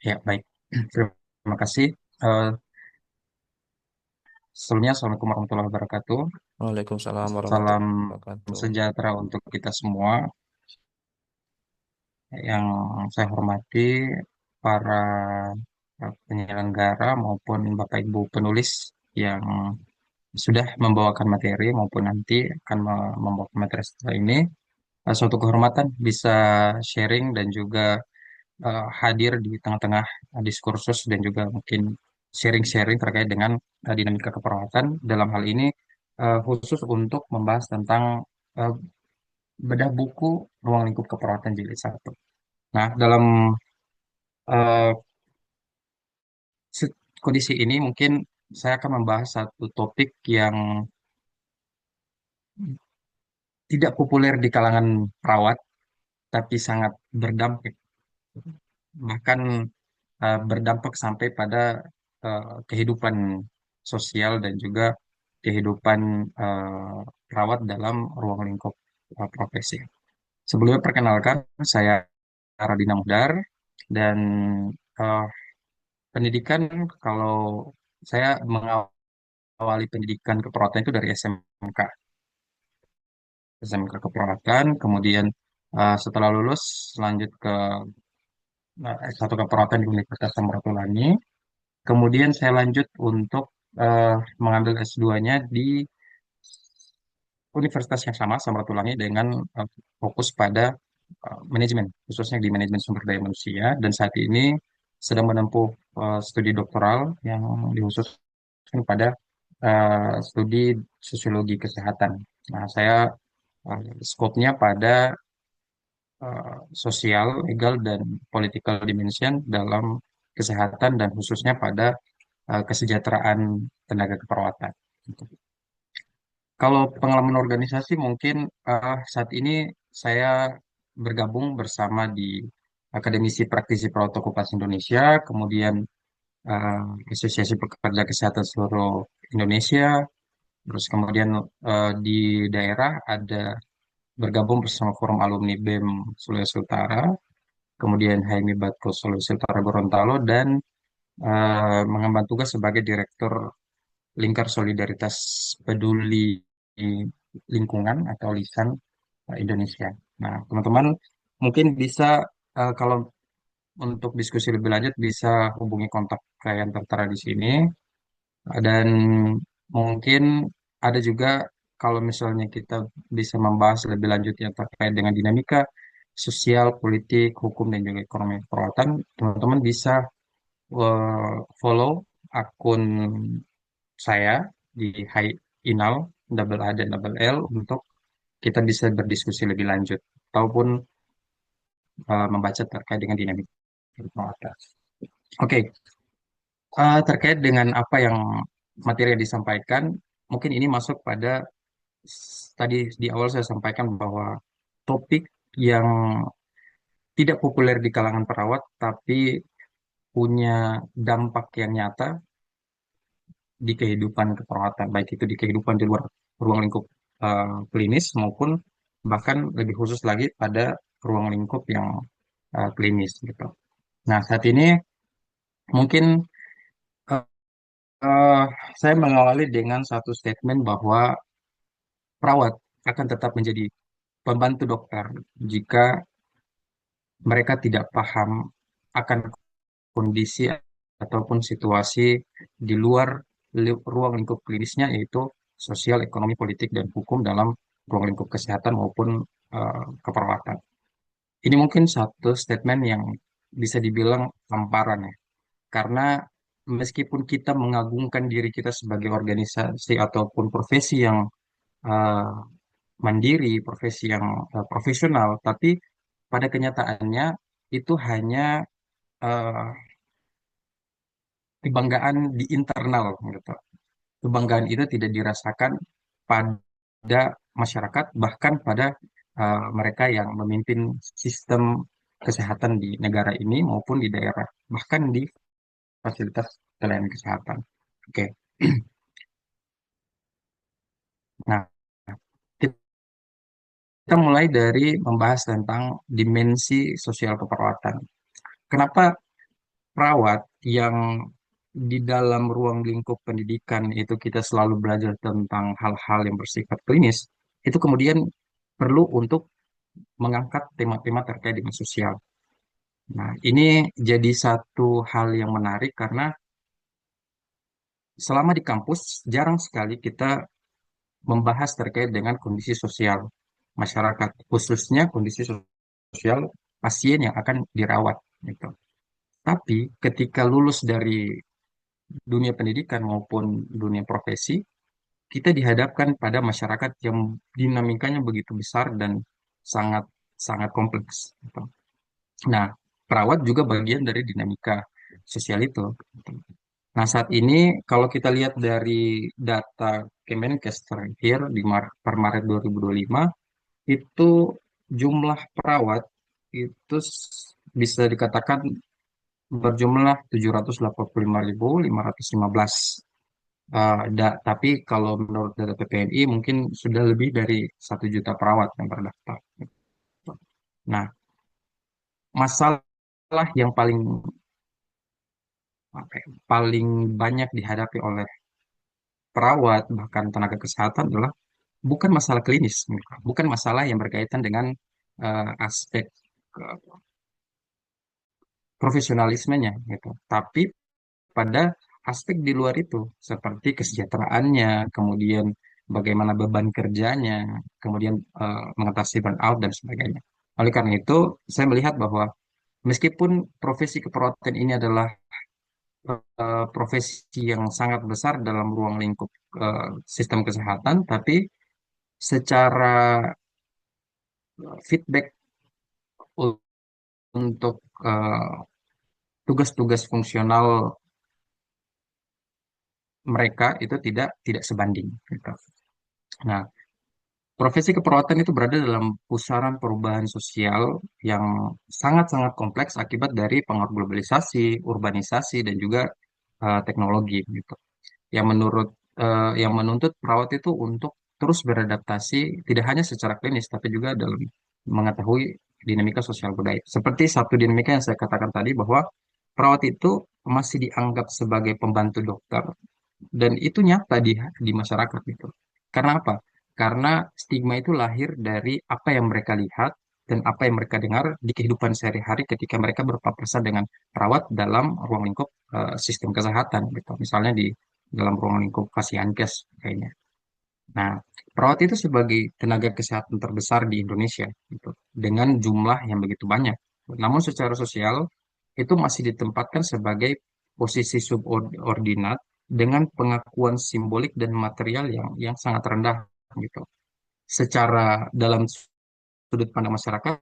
Ya, baik. Terima kasih. Eh, Sebelumnya, Assalamualaikum warahmatullahi wabarakatuh. Waalaikumsalam Salam warahmatullahi wabarakatuh. sejahtera untuk kita semua. Yang saya hormati para penyelenggara maupun Bapak Ibu penulis yang sudah membawakan materi maupun nanti akan membawakan materi setelah ini. Suatu kehormatan bisa sharing dan juga hadir di tengah-tengah diskursus dan juga mungkin sharing-sharing terkait dengan dinamika keperawatan dalam hal ini khusus untuk membahas tentang uh, bedah buku Ruang Lingkup Keperawatan Jilid 1. Nah, dalam uh, kondisi ini mungkin saya akan membahas satu topik yang tidak populer di kalangan perawat, tapi sangat berdampak, bahkan berdampak sampai pada kehidupan sosial dan juga kehidupan perawat dalam ruang lingkup profesi. Sebelumnya perkenalkan, saya Radina Muhdar dan eh, pendidikan kalau saya mengawali pendidikan keperawatan itu dari SMK keperawatan, kemudian setelah lulus lanjut ke S1 keperawatan di Universitas Samratulangi. Kemudian saya lanjut untuk mengambil S2-nya di universitas yang sama, Samratulangi, dengan fokus pada manajemen, khususnya di manajemen sumber daya manusia. Dan saat ini sedang menempuh studi doktoral yang dikhususkan pada studi sosiologi kesehatan. Nah, saya skopnya pada sosial, legal, dan political dimension dalam kesehatan dan khususnya pada kesejahteraan tenaga keperawatan. Kalau pengalaman organisasi mungkin saat ini saya bergabung bersama di Akademisi Praktisi Perawat Okupasi Indonesia, kemudian eh, Asosiasi Pekerja Kesehatan Seluruh Indonesia, terus kemudian di daerah ada bergabung bersama Forum Alumni BEM Sulawesi Utara, kemudian HMI Batko Sulawesi Utara Gorontalo, dan mengemban tugas sebagai Direktur Lingkar Solidaritas Peduli Lingkungan atau LISAN Indonesia. Nah, teman-teman mungkin bisa kalau untuk diskusi lebih lanjut bisa hubungi kontak saya yang tertera di sini. Dan mungkin ada juga kalau misalnya kita bisa membahas lebih lanjut yang terkait dengan dinamika sosial, politik, hukum, dan juga ekonomi perawatan, teman-teman bisa follow akun saya di Hai Inal double A dan double L untuk kita bisa berdiskusi lebih lanjut ataupun membaca terkait dengan dinamika perawatan. Oke, terkait dengan apa yang materi yang disampaikan, mungkin ini masuk pada tadi di awal saya sampaikan bahwa topik yang tidak populer di kalangan perawat, tapi punya dampak yang nyata di kehidupan keperawatan, baik itu di kehidupan di luar ruang lingkup klinis maupun bahkan lebih khusus lagi pada ruang lingkup yang klinis gitu. Nah, saat ini mungkin eh, eh, saya mengawali dengan satu statement bahwa perawat akan tetap menjadi pembantu dokter jika mereka tidak paham akan kondisi ataupun situasi di luar ruang lingkup klinisnya, yaitu sosial, ekonomi, politik, dan hukum dalam ruang lingkup kesehatan maupun keperawatan. Ini mungkin satu statement yang bisa dibilang hamparan ya, karena meskipun kita mengagungkan diri kita sebagai organisasi ataupun profesi yang eh, mandiri, profesi yang profesional, tapi pada kenyataannya itu hanya eh, kebanggaan di internal gitu. Kebanggaan itu tidak dirasakan pada masyarakat, bahkan pada mereka yang memimpin sistem kesehatan di negara ini maupun di daerah, bahkan di fasilitas pelayanan kesehatan. Oke, nah kita mulai dari membahas tentang dimensi sosial keperawatan. Kenapa perawat yang di dalam ruang lingkup pendidikan itu kita selalu belajar tentang hal-hal yang bersifat klinis, itu kemudian perlu untuk mengangkat tema-tema terkait dengan sosial. Nah, ini jadi satu hal yang menarik karena selama di kampus jarang sekali kita membahas terkait dengan kondisi sosial masyarakat, khususnya kondisi sosial pasien yang akan dirawat, gitu. Tapi ketika lulus dari dunia pendidikan maupun dunia profesi, kita dihadapkan pada masyarakat yang dinamikanya begitu besar dan sangat sangat kompleks, gitu. Nah, perawat juga bagian dari dinamika sosial itu. Nah, saat ini kalau kita lihat dari data Kemenkes terakhir di per Maret 2025, itu jumlah perawat itu bisa dikatakan berjumlah 785.515. Tapi kalau menurut data PPNI mungkin sudah lebih dari 1 juta perawat yang terdaftar. Nah, masalah yang paling banyak dihadapi oleh perawat bahkan tenaga kesehatan adalah bukan masalah klinis, bukan masalah yang berkaitan dengan aspek eh, profesionalismenya, gitu. Tapi pada aspek di luar itu, seperti kesejahteraannya, kemudian bagaimana beban kerjanya, kemudian mengatasi burnout dan sebagainya. Oleh karena itu, saya melihat bahwa meskipun profesi keperawatan ini adalah profesi yang sangat besar dalam ruang lingkup sistem kesehatan, tapi secara feedback untuk tugas-tugas fungsional mereka itu tidak sebanding, gitu. Nah, profesi keperawatan itu berada dalam pusaran perubahan sosial yang sangat-sangat kompleks akibat dari pengaruh globalisasi, urbanisasi, dan juga teknologi, gitu. Yang menurut yang menuntut perawat itu untuk terus beradaptasi tidak hanya secara klinis tapi juga dalam mengetahui dinamika sosial budaya. Seperti satu dinamika yang saya katakan tadi bahwa perawat itu masih dianggap sebagai pembantu dokter dan itu nyata di masyarakat gitu. Karena apa? Karena stigma itu lahir dari apa yang mereka lihat dan apa yang mereka dengar di kehidupan sehari-hari ketika mereka berpapasan dengan perawat dalam ruang lingkup sistem kesehatan gitu. Misalnya di dalam ruang lingkup Fasiankes kayaknya. Nah, perawat itu sebagai tenaga kesehatan terbesar di Indonesia gitu, dengan jumlah yang begitu banyak. Namun secara sosial itu masih ditempatkan sebagai posisi subordinat dengan pengakuan simbolik dan material yang sangat rendah gitu. Secara dalam sudut pandang masyarakat,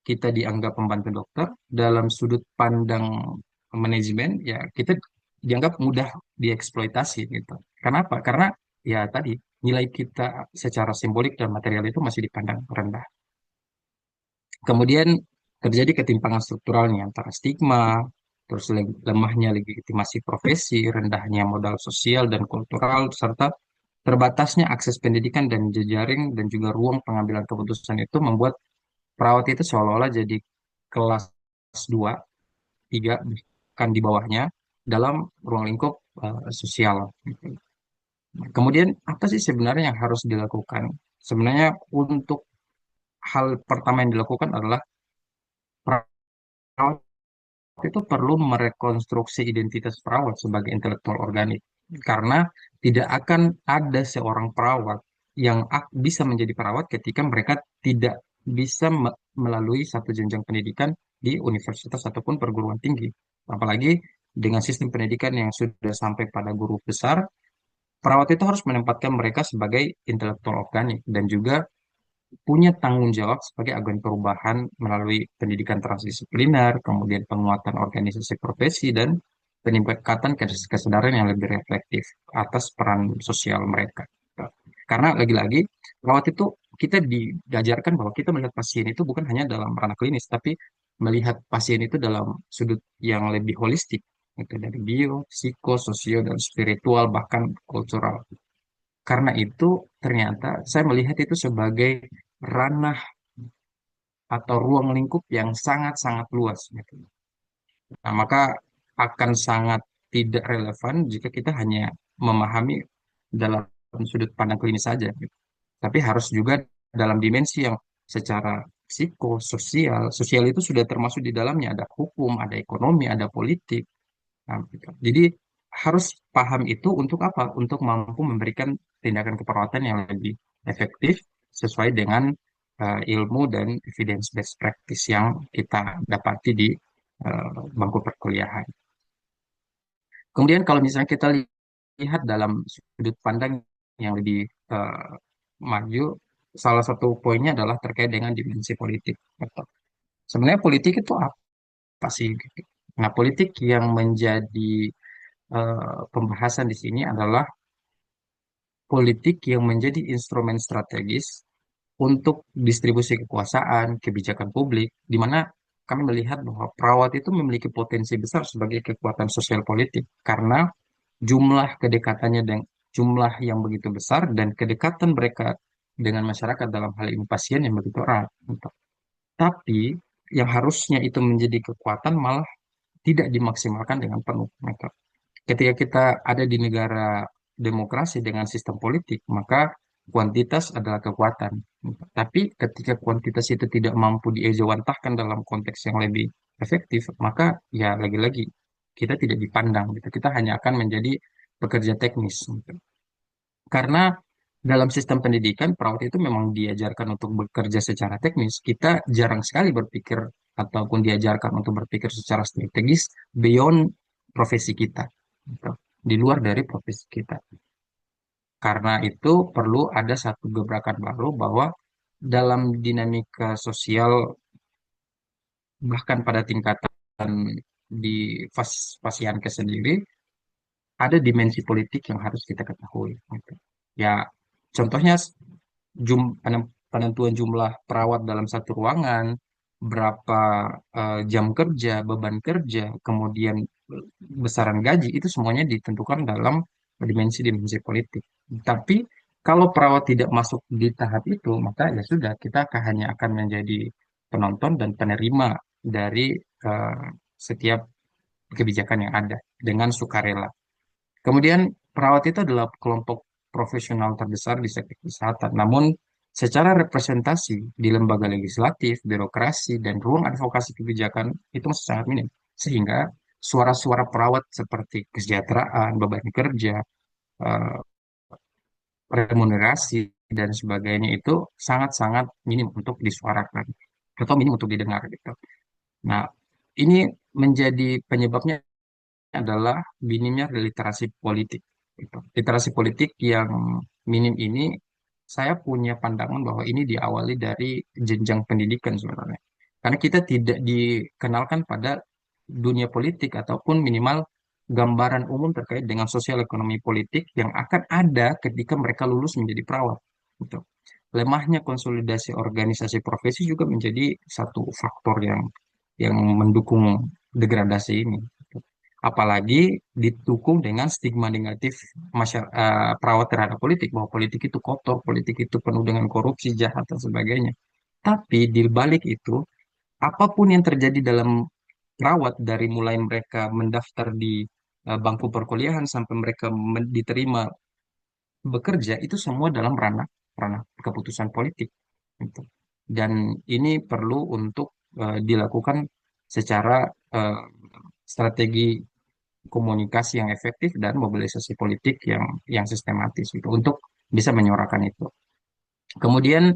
kita dianggap pembantu dokter, dalam sudut pandang manajemen, ya kita dianggap mudah dieksploitasi gitu. Kenapa? Karena ya tadi nilai kita secara simbolik dan material itu masih dipandang rendah. Kemudian terjadi ketimpangan strukturalnya antara stigma, terus lemahnya legitimasi profesi, rendahnya modal sosial dan kultural, serta terbatasnya akses pendidikan dan jejaring dan juga ruang pengambilan keputusan itu membuat perawat itu seolah-olah jadi kelas 2, 3, bahkan di bawahnya dalam ruang lingkup sosial. Kemudian apa sih sebenarnya yang harus dilakukan? Sebenarnya untuk hal pertama yang dilakukan adalah perawat itu perlu merekonstruksi identitas perawat sebagai intelektual organik. Karena tidak akan ada seorang perawat yang bisa menjadi perawat ketika mereka tidak bisa melalui satu jenjang pendidikan di universitas ataupun perguruan tinggi. Apalagi dengan sistem pendidikan yang sudah sampai pada guru besar, perawat itu harus menempatkan mereka sebagai intelektual organik dan juga punya tanggung jawab sebagai agen perubahan melalui pendidikan transdisipliner, kemudian penguatan organisasi profesi, dan peningkatan kesadaran yang lebih reflektif atas peran sosial mereka. Karena lagi-lagi, perawat itu kita diajarkan bahwa kita melihat pasien itu bukan hanya dalam ranah klinis, tapi melihat pasien itu dalam sudut yang lebih holistik, itu dari bio, psiko, sosio, dan spiritual, bahkan kultural. Karena itu, ternyata saya melihat itu sebagai ranah atau ruang lingkup yang sangat-sangat luas, gitu. Nah, maka akan sangat tidak relevan jika kita hanya memahami dalam sudut pandang klinis saja, gitu. Tapi harus juga dalam dimensi yang secara psikososial, sosial itu sudah termasuk di dalamnya, ada hukum, ada ekonomi, ada politik. Nah, gitu. Jadi harus paham itu untuk apa? Untuk mampu memberikan tindakan keperawatan yang lebih efektif sesuai dengan ilmu dan evidence based practice yang kita dapati di bangku perkuliahan. Kemudian kalau misalnya kita lihat dalam sudut pandang yang lebih eh, maju, salah satu poinnya adalah terkait dengan dimensi politik. Gitu. Sebenarnya politik itu apa sih? Gitu. Nah, politik yang menjadi pembahasan di sini adalah politik yang menjadi instrumen strategis untuk distribusi kekuasaan, kebijakan publik, di mana kami melihat bahwa perawat itu memiliki potensi besar sebagai kekuatan sosial politik karena jumlah kedekatannya dan jumlah yang begitu besar dan kedekatan mereka dengan masyarakat dalam hal ini pasien yang begitu erat. Tapi yang harusnya itu menjadi kekuatan malah tidak dimaksimalkan dengan penuh. Ketika kita ada di negara demokrasi dengan sistem politik, maka kuantitas adalah kekuatan. Tapi ketika kuantitas itu tidak mampu diejawantahkan dalam konteks yang lebih efektif, maka ya lagi-lagi kita tidak dipandang gitu. Kita hanya akan menjadi pekerja teknis. Gitu. Karena dalam sistem pendidikan, perawat itu memang diajarkan untuk bekerja secara teknis. Kita jarang sekali berpikir ataupun diajarkan untuk berpikir secara strategis beyond profesi kita. Gitu. Di luar dari profesi kita. Karena itu perlu ada satu gebrakan baru bahwa dalam dinamika sosial, bahkan pada tingkatan di Fasiankes sendiri, ada dimensi politik yang harus kita ketahui. Gitu. Ya, contohnya penentuan jumlah perawat dalam satu ruangan, berapa jam kerja, beban kerja, kemudian besaran gaji, itu semuanya ditentukan dalam dimensi-dimensi politik. Tapi kalau perawat tidak masuk di tahap itu, maka ya sudah, kita hanya akan menjadi penonton dan penerima dari eh, setiap kebijakan yang ada dengan sukarela. Kemudian perawat itu adalah kelompok profesional terbesar di sektor kesehatan. Namun secara representasi di lembaga legislatif, birokrasi, dan ruang advokasi kebijakan itu masih sangat minim. Sehingga suara-suara perawat seperti kesejahteraan, beban kerja, eh, remunerasi, dan sebagainya itu sangat-sangat minim untuk disuarakan atau minim untuk didengar gitu. Nah, ini menjadi penyebabnya adalah minimnya literasi politik. Gitu. Literasi politik yang minim ini, saya punya pandangan bahwa ini diawali dari jenjang pendidikan sebenarnya. Karena kita tidak dikenalkan pada dunia politik ataupun minimal gambaran umum terkait dengan sosial ekonomi politik yang akan ada ketika mereka lulus menjadi perawat. Gitu. Lemahnya konsolidasi organisasi profesi juga menjadi satu faktor yang mendukung degradasi ini. Apalagi didukung dengan stigma negatif perawat terhadap politik, bahwa politik itu kotor, politik itu penuh dengan korupsi, jahat, dan sebagainya. Tapi di balik itu, apapun yang terjadi dalam perawat dari mulai mereka mendaftar di bangku perkuliahan sampai mereka diterima bekerja, itu semua dalam ranah ranah keputusan politik. Gitu. Dan ini perlu untuk dilakukan secara eh, strategi komunikasi yang efektif dan mobilisasi politik yang sistematis gitu untuk bisa menyuarakan itu. Kemudian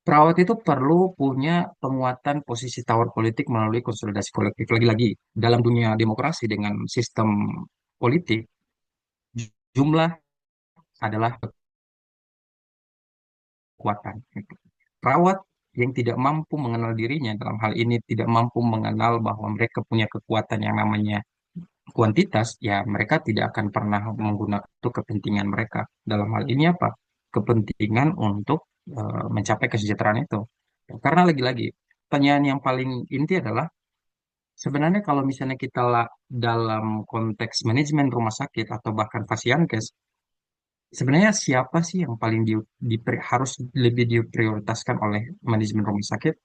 perawat itu perlu punya penguatan posisi tawar politik melalui konsolidasi kolektif. Lagi-lagi dalam dunia demokrasi dengan sistem politik, jumlah adalah kekuatan. Gitu. Perawat yang tidak mampu mengenal dirinya dalam hal ini tidak mampu mengenal bahwa mereka punya kekuatan yang namanya kuantitas, ya mereka tidak akan pernah menggunakan itu kepentingan mereka. Dalam hal ini apa? Kepentingan untuk mencapai kesejahteraan itu. Karena lagi-lagi, pertanyaan yang paling inti adalah sebenarnya kalau misalnya kita dalam konteks manajemen rumah sakit atau bahkan pasienkes, sebenarnya siapa sih yang paling harus lebih diprioritaskan oleh manajemen rumah sakit,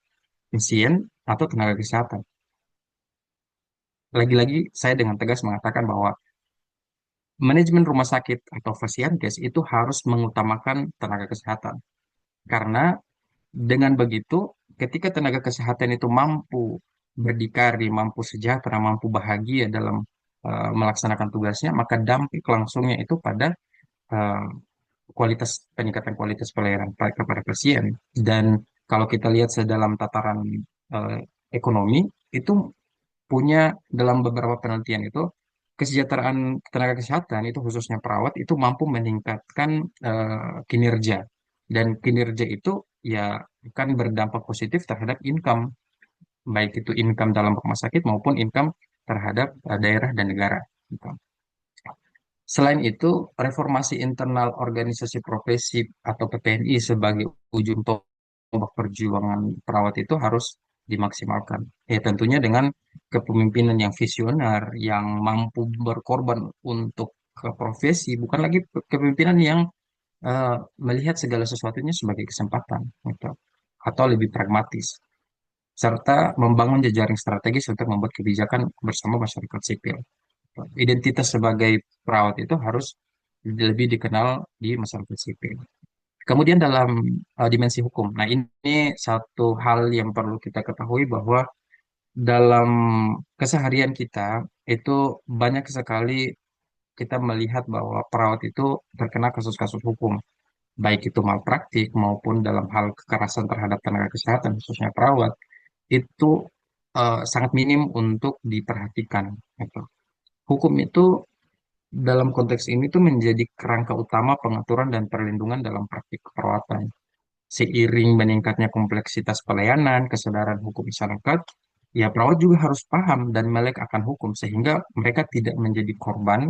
pasien, atau tenaga kesehatan? lagi-lagi saya dengan tegas mengatakan bahwa manajemen rumah sakit atau fasiankes itu harus mengutamakan tenaga kesehatan. Karena dengan begitu, ketika tenaga kesehatan itu mampu berdikari, mampu sejahtera, mampu bahagia dalam melaksanakan tugasnya, maka dampak langsungnya itu pada eh, peningkatan kualitas pelayanan kepada pasien. Dan kalau kita lihat sedalam tataran eh, ekonomi, itu punya dalam beberapa penelitian itu kesejahteraan tenaga kesehatan itu khususnya perawat itu mampu meningkatkan kinerja, dan kinerja itu ya akan berdampak positif terhadap income, baik itu income dalam rumah sakit maupun income terhadap daerah dan negara gitu. Selain itu, reformasi internal organisasi profesi atau PPNI sebagai ujung tombak perjuangan perawat itu harus dimaksimalkan. Ya tentunya dengan kepemimpinan yang visioner, yang mampu berkorban untuk ke profesi, bukan lagi kepemimpinan yang melihat segala sesuatunya sebagai kesempatan, gitu. Atau lebih pragmatis, serta membangun jejaring strategis untuk membuat kebijakan bersama masyarakat sipil. Identitas sebagai perawat itu harus lebih dikenal di masyarakat sipil. Kemudian dalam dimensi hukum. Nah, ini satu hal yang perlu kita ketahui bahwa dalam keseharian kita itu banyak sekali kita melihat bahwa perawat itu terkena kasus-kasus hukum, baik itu malpraktik maupun dalam hal kekerasan terhadap tenaga kesehatan, khususnya perawat, itu sangat minim untuk diperhatikan. Gitu. Hukum itu dalam konteks ini tuh menjadi kerangka utama pengaturan dan perlindungan dalam praktik keperawatan. Seiring meningkatnya kompleksitas pelayanan, kesadaran hukum masyarakat, ya perawat juga harus paham dan melek akan hukum sehingga mereka tidak menjadi korban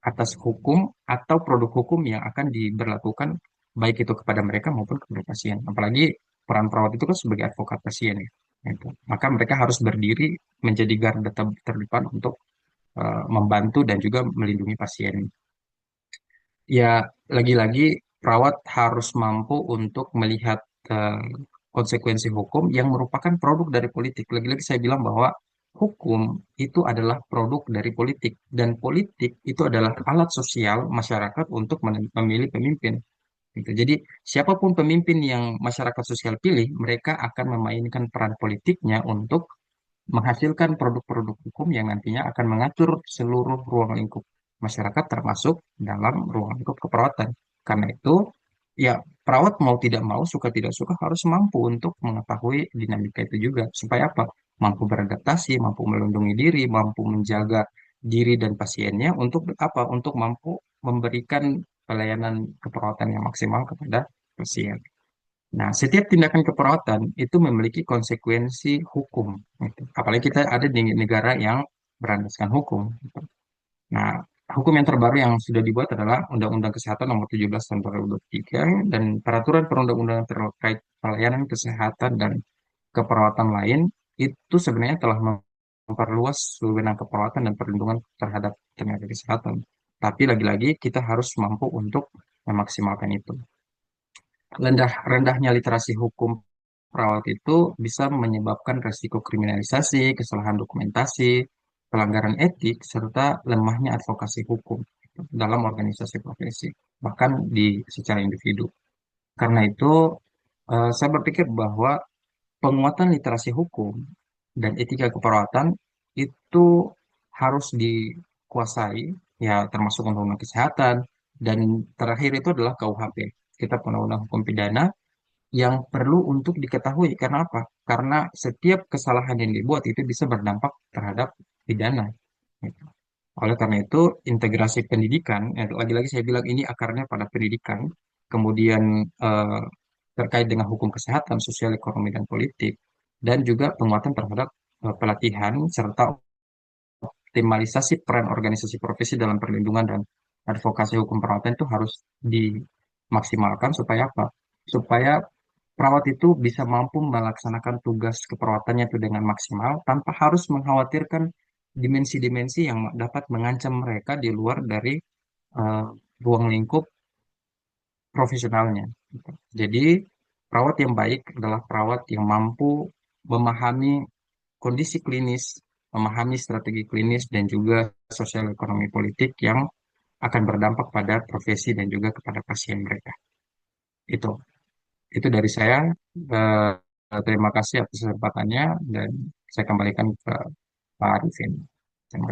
atas hukum atau produk hukum yang akan diberlakukan baik itu kepada mereka maupun kepada pasien. Apalagi peran perawat itu kan sebagai advokat pasien ya. Gitu. Maka mereka harus berdiri menjadi garda terdepan untuk membantu dan juga melindungi pasien. Ya, lagi-lagi perawat harus mampu untuk melihat eh, konsekuensi hukum yang merupakan produk dari politik. Lagi-lagi saya bilang bahwa hukum itu adalah produk dari politik dan politik itu adalah alat sosial masyarakat untuk memilih pemimpin. Gitu. Jadi siapapun pemimpin yang masyarakat sosial pilih, mereka akan memainkan peran politiknya untuk menghasilkan produk-produk hukum yang nantinya akan mengatur seluruh ruang lingkup masyarakat termasuk dalam ruang lingkup keperawatan. Karena itu, ya perawat mau tidak mau, suka tidak suka harus mampu untuk mengetahui dinamika itu juga. Supaya apa? Mampu beradaptasi, mampu melindungi diri, mampu menjaga diri dan pasiennya untuk apa? Untuk mampu memberikan pelayanan keperawatan yang maksimal kepada pasien. Nah, setiap tindakan keperawatan itu memiliki konsekuensi hukum, gitu. Apalagi kita ada di negara yang berlandaskan hukum, gitu. Nah, hukum yang terbaru yang sudah dibuat adalah Undang-Undang Kesehatan Nomor 17 Tahun 2023 dan peraturan perundang-undangan terkait pelayanan kesehatan dan keperawatan lain itu sebenarnya telah memperluas wewenang keperawatan dan perlindungan terhadap tenaga kesehatan. Tapi lagi-lagi kita harus mampu untuk memaksimalkan itu. Rendahnya literasi hukum perawat itu bisa menyebabkan resiko kriminalisasi, kesalahan dokumentasi, pelanggaran etik, serta lemahnya advokasi hukum dalam organisasi profesi, bahkan di secara individu. Karena itu, saya berpikir bahwa penguatan literasi hukum dan etika keperawatan itu harus dikuasai, ya termasuk undang-undang kesehatan, dan terakhir itu adalah KUHP. Kita Undang-Undang Hukum Pidana yang perlu untuk diketahui. Karena apa? Karena setiap kesalahan yang dibuat itu bisa berdampak terhadap pidana. Gitu. Oleh karena itu, integrasi pendidikan, ya, lagi-lagi saya bilang ini akarnya pada pendidikan, kemudian eh, terkait dengan hukum kesehatan, sosial, ekonomi, dan politik, dan juga penguatan terhadap pelatihan serta optimalisasi peran organisasi profesi dalam perlindungan dan advokasi hukum perawatan itu harus dimaksimalkan supaya apa? Supaya perawat itu bisa mampu melaksanakan tugas keperawatannya itu dengan maksimal tanpa harus mengkhawatirkan dimensi-dimensi yang dapat mengancam mereka di luar dari eh, ruang lingkup profesionalnya. Gitu. Jadi, perawat yang baik adalah perawat yang mampu memahami kondisi klinis memahami strategi klinis dan juga sosial ekonomi politik yang akan berdampak pada profesi dan juga kepada pasien mereka. Itu itu dari saya. Terima kasih atas kesempatannya dan saya kembalikan ke Pak Arifin.